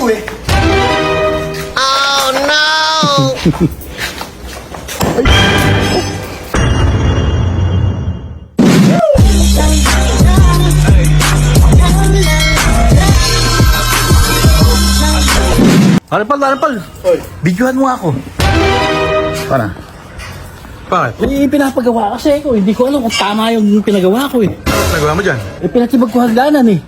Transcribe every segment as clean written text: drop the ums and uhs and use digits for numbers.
eh. Oh no! Arapal. Oy. Videohan mo ako. Para. Bakit? Eh, pinapagawa kasi ako. Hindi ko alam kung tama yung pinagawa ko eh. Ano nagawa mo dyan? Eh, pinatibag ko hagdanan eh.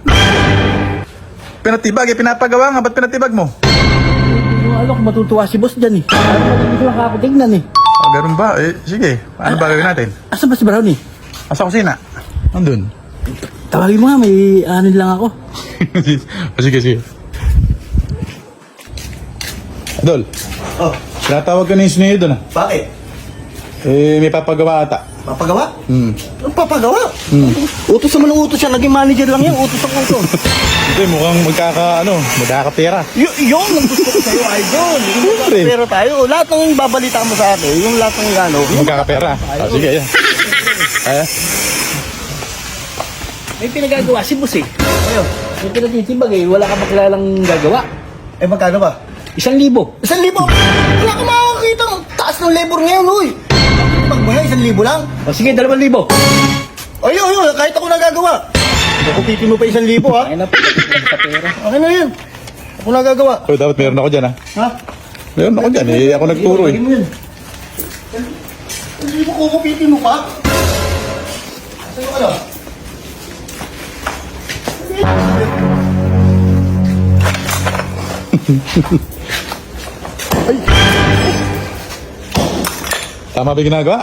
Pinatibag, pinapagawa nga. Ba't pinatibag mo? Hindi ko alam kung matutuwa si boss dyan eh. Parang hindi ko nakakatignan eh. Ah, ganun ba? Eh, sige. Ano ba gawin natin? Asa ba si Brownie? Asa kusina? Nandun. Tawagin mo nga, may anin lang ako. Sige. Adol, Oh, tinatawag ka na yung sinayo doon ah. bakit? Eh, may papagawa ata. Papagawa? Hmm. Anong papagawa? Utos naman ng utos yan. Naging manager lang yan. Utos ang utos. Hindi, mukhang magkakapera. Yun ang gusto ko sa'yo, idol. Siyempre. Pero tayo, lahat ng babalita mo sa akin, yung lahat ng ano, Magkakapera. Ah, sige, ayan. Kaya? May pinagagawa si boss eh. Ayun, may pinatitibag eh. Wala ka pa kilalang gagawa. eh magkano ba? 1,000. 1,000? Wala ka makakakita ang taas ng labor ngayon, uy. Pag ba 1,000 lang? O sige, 2,000. Ayun, kahit ako nagagawa. Nakupitin mo pa 1,000 ha? Ayun na po, sa pera. Okay na yun. Ako nagagawa. So, dapat meron ako dyan ah. Ha? Meron ako dyan eh. Ako nagturo eh. Lagyan mo yun. Hindi mo kukupitin mo pa? Saan mo ka na? Tama ba yung ginagawa?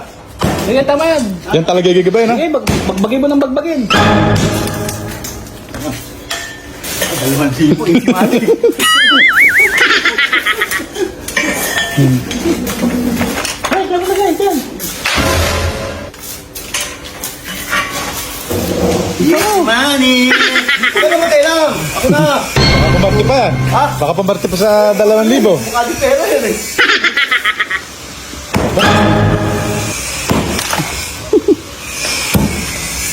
Sige, tama yan. Yan talaga gigibayin ha? Sige, bagbagin mo ng bagbagin. Dalawang libo, eh, si Mati. Ay, kaya mo na guys, yan. Manny! Ano naman kailangan? Ako na! Baka pambarte pa yan. Ha? Baka pambarte pa sa 2,000. Mukha di pera yan eh.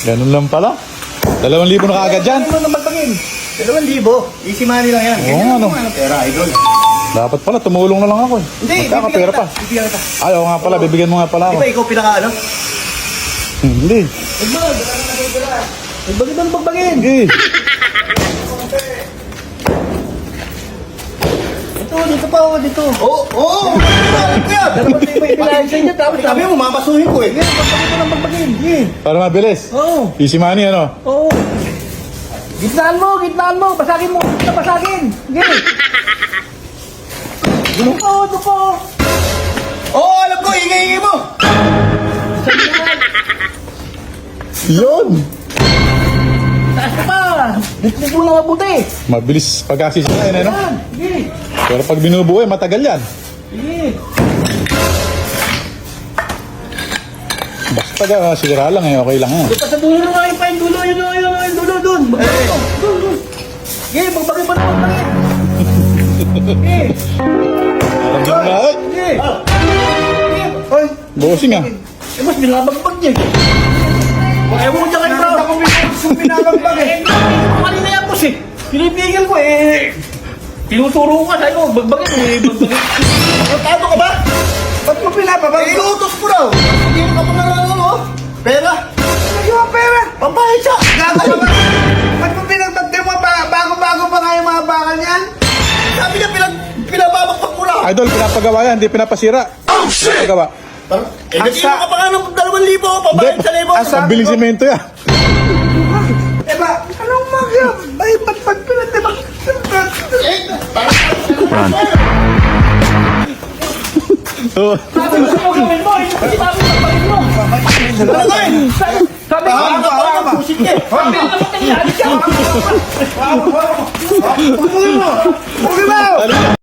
Ganun lang pala. 2,000 na kaagad dyan. Ano naman bagbagin? 2,000. Easy money lang yan. Oo, Ganyan ano? naman ang pera, idol. Dapat pala, tumulong na lang ako eh. Hindi, Magkakapera pa. Bibigyan kita. Ay, oo nga pala, bibigyan mo nga pala Di ako. ba ikaw pinaka ano? Hindi. Bagbagin mo ng bagbagin. Sige. Dito pa ako, dito. Oo! Bakit yan? 2,000 ipinahin sa inyo, tapos Sabi mo, mamasuhin ko eh. Sige, bagbagin mo ng bagbagin. Sige. Para mabilis. Oo. Easy money, ano? Oo. Gitnaan mo. Basagin mo. Basagin. Sige. Ito po. Oo, alam ko, ingay-ingay mo. Yun! Taas ka pa. Dito mo na mabuti. Mabilis pag-asisinain, ano? Yan. Sige. Pero pag binubuhay, matagal yan. Sige. Basta sigura lang eh, okay lang yan. Ito pa sa dulo nga yung pa yung dulo. Yung dulo dun. Dun. Sige, bagbagin mo ng bagbagin. Sige. Alam din na, ay! Sige. Hoy, Bossing ah. Eh, mas binabagbag niya. Ewan ko dyan kayo, bro. ako binabagbag eh. Kanina yan, boss eh. Pinipigil ko eh. Tinuturo ko ka sa'yo. Bagbagin eh. Bagbagin. Tato ka ba? Ba't mo pinapabag? Eh, iutos ko daw. Hindi mo ka pa ano? Pera? Ano yung pera? Pambayad siya. Gagawin ka. Ba't mo pinagtagdi mo bago-bago pa nga yung mga bakal niyan? Sabi niya pinababakpak mo lang. Idol, pinapagawa yan, hindi pinapasira. Oh, shit! Pinapagawa. Eh, nag-iwan ka pa nga ng 2,000, pabayad sa libo. Pagbiling semento yan. Eh ba, anong magya? Ay, ba't pinatibag? Oo. Sabi ko sa'yo gawin mo. Ito kasi sabi ko bagbagin mo. Sabi ko, Tama, ako tama. ang pusit niya. Sabi ko naman kanina. Alis ka. Okay ba?